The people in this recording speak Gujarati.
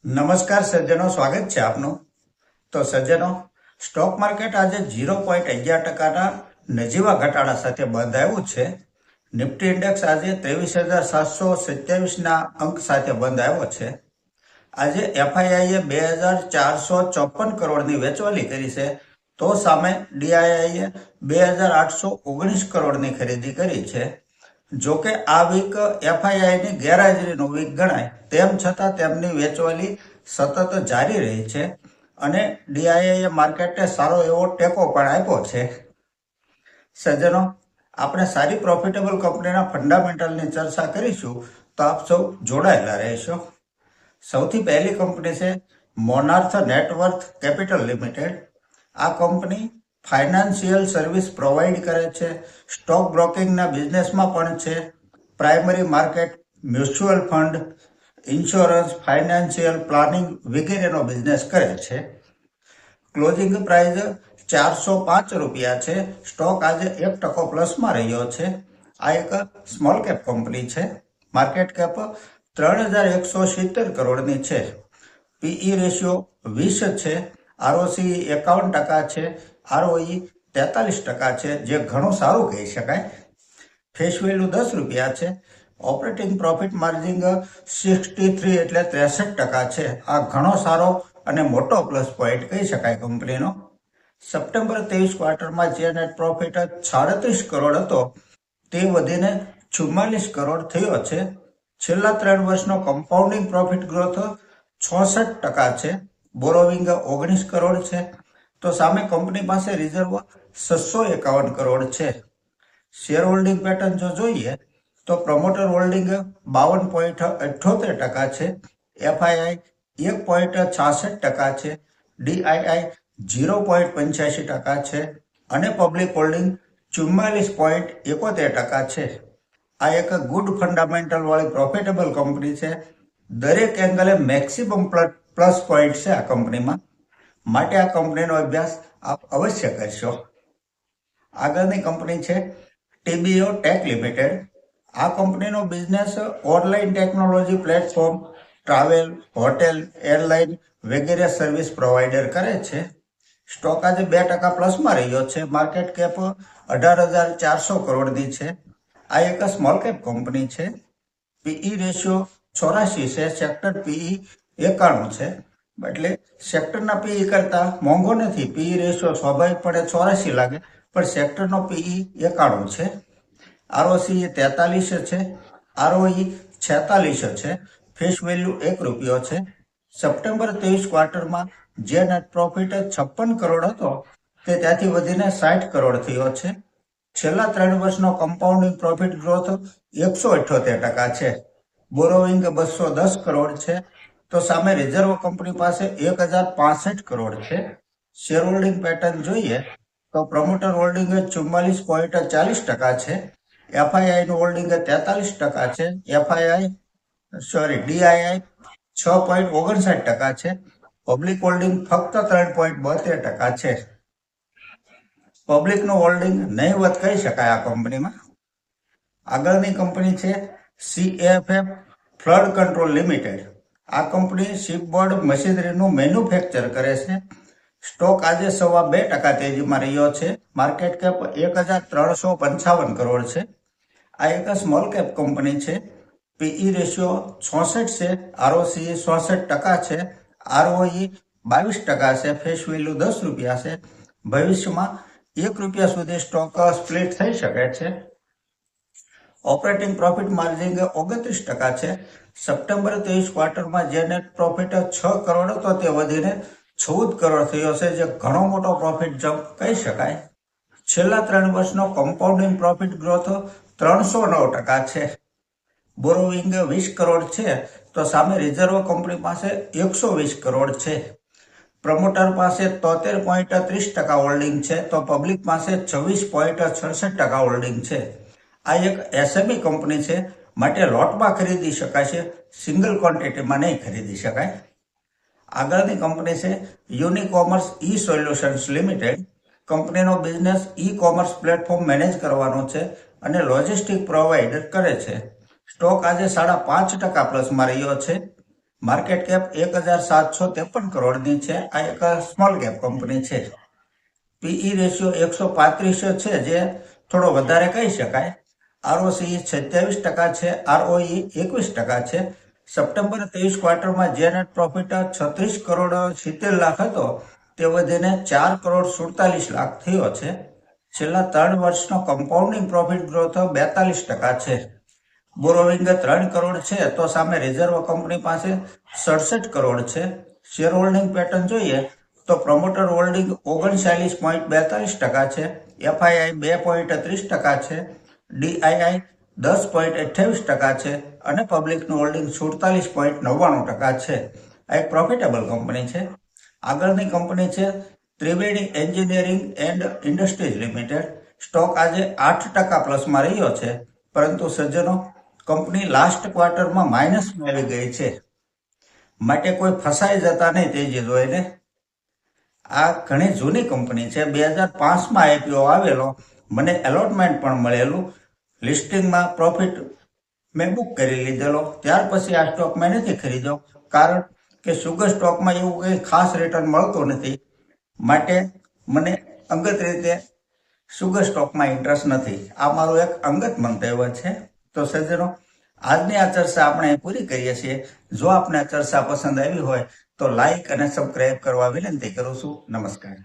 નમસ્કાર સજ્જનો, સ્વાગત છે આપનું. તો સજ્જનો, સ્ટોક માર્કેટ આજે 0.11%ના નજીવા ઘટાડા સાથે બંધ આવ્યું છે. નિફ્ટી ઇન્ડેક્સ આજે 23,727ના અંક સાથે બંધ આવ્યો છે. આજે એફઆઈઆઈએ 2,454 કરોડની વેચવાલી કરી છે, તો સામે ડીઆઈઆઈએ 2,819 કરોડની ખરીદી કરી છે. જોકે આ વીક એફઆઈઆઈની ગેરહાજરીનો વીક ગણાય, તેમ છતાં તેમની વેચવાલી સતત જારી રહી છે અને ડીઆઈઆઈએ માર્કેટને સારો એવો ટેકો પણ આપ્યો છે. સજ્જનો, આપણે સારી પ્રોફિટેબલ કંપનીના ફંડામેન્ટલની ચર્ચા કરીશું, તો આપ સૌ જોડાયેલા રહેશો. સૌથી પહેલી કંપની છે મોનાર્થ નેટવર્થ કેપિટલ લિમિટેડ. આ કંપની ફાઇનાન્શિયલ સર્વિસ પ્રોવાઈડ કરે છે, સ્ટોક બ્રોકિંગના બિઝનેસમાં પણ છે, primary market, mutual fund, insurance, financial planning વગેરેનો બિઝનેસ કરે છે. ક્લોઝિંગ પ્રાઇસ 405 રૂપિયા છે. સ્ટોક આજે 1% પ્લસમાં રહ્યો છે. આ એક સ્મોલ કેપ કંપની છે. માર્કેટ કેપ 3,170 કરોડની છે. પીઈ રેશિયો 20 છે. આરઓસી 51% છે. આરઓઈ 43% છે, જે ઘણું સારું કહી શકાય. ફેસ વેલ્યુ 10 રૂપિયા છે. ઓપરેટિંગ પ્રોફિટ માર્જિન 63 એટલે 63% છે. આ ઘણો સારો અને મોટો પ્લસ પોઈન્ટ કહી શકાય કંપનીનો. સપ્ટેમ્બર 23 ક્વાર્ટરમાં જે નેટ પ્રોફિટ 37 કરોડ હતો, તે વધીને 44 કરોડ થયો છે. છેલ્લા 3 વર્ષનો કમ્પાઉન્ડિંગ પ્રોફિટ ગ્રોથ 66% છે. બોરોવિંગ 19 કરોડ છે. તો સામે કંપની પાસે રિઝર્વ 651 કરોડ છે. શેર હોલ્ડિંગ પેટર્ન જો જોઈએ તો પ્રમોટર હોલ્ડિંગ 52.78% છે. એફઆઈઆઈ 1.66% છે. ડીઆઈઆઈ 0.85% છે અને પબ્લિક હોલ્ડિંગ 44.71% છે. આ એક ગુડ ફંડામેન્ટલ વાળી પ્રોફિટેબલ કંપની છે. દરેક એંગલે મેક્સિમમ પ્લસ પોઈન્ટ છે આ કંપનીમાં, માટે આ કંપનીનો અભ્યાસ આપ અવશ્ય કરશો. આગળની કંપની છે ટીબીઓ ટેક લિમિટેડ. આ કંપનીનો business online technology platform, travel, hotel, airline વગેરે સર્વિસ પ્રોવાઈડર કરે છે. સ્ટોક આજે 2% પ્લસમાં રહ્યો છે. માર્કેટ કેપ 18,400 કરોડની છે. આ એક સ્મોલ કેપ કંપની છે. પીઈ રેશિયો 84 છે. સેક્ટર પીઈ 91 છે. એટલે સેક્ટરના પીઈ કરતા મોંઘો નથી. પીઈ રેશિયો સ્વાભાવિકપણે 84 લાગે, પણ સેક્ટરનો પીઈ 91 છે. આરઓસી 43 છે. આરઓઈ 46 છે. ફેસ વેલ્યુ 1 રૂપિયો છે. સપ્ટેમ્બર 23 ક્વાર્ટરમાં જે નેટ પ્રોફિટ 56 કરોડ હતો, તે ત્યાંથી વધીને 60 કરોડ થયો છે. છેલ્લા 3 વર્ષનો કમ્પાઉન્ડિંગ પ્રોફિટ ગ્રોથ 178% છે. બોરોવિંગ 210 કરોડ છે. તો સામે રિઝર્વ કંપની પાસે 1,065 કરોડ છે. શેર હોલ્ડિંગ પેટર્ન જોઈએ તો પ્રમોટર હોલ્ડિંગ 44.40% છે. એફઆઈઆઈ નું હોલ્ડિંગ 43% છે. ડીઆઈઆઈ 6.59% છે. પબ્લિક હોલ્ડિંગ ફક્ત 3.72% છે. પબ્લિકનું હોલ્ડિંગ નહીવત કહી શકાય આ કંપનીમાં. આગળની કંપની છે સીએફએફ ફ્લડ કંટ્રોલ લિમિટેડ. આ કંપની શિપબોર્ડ મશીનરીનું મેન્યુફેક્ચર કરે છે. સ્ટોક આજે 2.25% તેજીમાં રહ્યો છે. માર્કેટ કેપ 1,355 કરોડ છે. આ એક સ્મોલ કેપ કંપની છે. પીઈ રેશિયો 66 છે. આરઓસી 66% છે. આરઓઈ 22% છે. ફેસ વેલ્યુ 10 રૂપિયા છે. ભવિષ્યમાં 1 રૂપિયા સુધી સ્ટોક સ્પ્લિટ થઈ શકે છે. ઓપરેટિંગ પ્રોફિટ માર્જિન 29% છે. સપ્ટેમ્બર 23 ક્વાર્ટરમાં જે નેટ પ્રોફિટ 6 કરોડ હતો, તે વધીને 14 કરોડ થયો છે, જે ઘણો મોટો પ્રોફિટ જમ્પ કહી શકાય. છેલ્લા 3 વર્ષનો કમ્પાઉન્ડિંગ પ્રોફિટ ગ્રોથ 309% છે. બોરોવિંગ 20 કરોડ છે. તો સામે રિઝર્વ કંપની પાસે 120 કરોડ છે. પ્રમોટર પાસે 73.30% હોલ્ડિંગ છે, તો પબ્લિક પાસે 26.66% હોલ્ડિંગ છે. આ એક એસએમઈ કંપની છે, માટે લોટમાં ખરીદી શકાય છે, સિંગલ ક્વોન્ટિટીમાં નહીં ખરીદી શકાય. આગળની કંપની છે યુનિકોમર્સ ઈ સોલ્યુશન્સ લિમિટેડ. કંપનીનો business e commerce platform manage કરવાનો છે અને લોજિસ્ટિક પ્રોવાઈડર કરે છે. સ્ટોક આજે 5.5% પ્લસમાં રહ્યો છે. માર્કેટ કેપ 1753 કરોડની છે. આ એક સ્મોલ કેપ કંપની છે. પીઈ રેશિયો 135 છે, જે થોડો વધારે કહી શકાય. આરઓસી 27% છે, આરઓઈ 21% છે. સપ્ટેમ્બર 23 ક્વાર્ટરમાં જે નેટ પ્રોફિટ 36 કરોડ 70 લાખ હતો તે વધીને 4 કરોડ 47 લાખ થયો છે. છેલ્લા 3 વર્ષનો કમ્પાઉન્ડિંગ પ્રોફિટ ગ્રોથ 42% છે. બોરોવિંગ 3 કરોડ છે, તો સામે રિઝર્વ કંપની પાસે 67 કરોડ છે. શેર હોલ્ડિંગ પેટર્ન જોઈએ તો પ્રમોટર હોલ્ડિંગ 39.42% છે, એફઆઈઆઈ 2.30% છે, ડીઆઈઆઈ 10.28% છે અને પબ્લિકનું હોલ્ડિંગ 47.99% છે. આ એક પ્રોફિટેબલ કંપની છે. આગળની કંપની છે Triveni engineering and industries limited. Stock આજે 8% પ્લસમાં રહ્યો છે, પરંતુ સજ્જનો કંપની લાસ્ટ ક્વાર્ટરમાં માઇનસમાં આવી ગઈ છે, માટે કોઈ ફસાઈ જતા નહીં તેજી જોઈને. આ ઘણી જૂની કંપની છે. 2005માં આઈપીઓ આવેલો, મને એલોટમેન્ટ પણ મળેલું, લિસ્ટિંગમાં પ્રોફિટ મેં બુક કરી લીધેલો. ત્યાર પછી આ સ્ટોક મેં નથી ખરીદ્યો, કારણ કે સુગર સ્ટોકમાં એવું કંઈ ખાસ રિટર્ન મળતું નથી, માટે મને અંગત રીતે સુગર સ્ટોકમાં ઇન્ટરેસ્ટ નથી. આ મારું એક અંગત મંતવ્ય છે. તો સજ્જનો, આજની આ ચર્ચા આપણે પૂરી કરીએ છીએ. જો આપને આ ચર્ચા પસંદ આવી હોય તો લાઈક અને સબસ્ક્રાઇબ કરવા વિનંતી કરું છું. નમસ્કાર.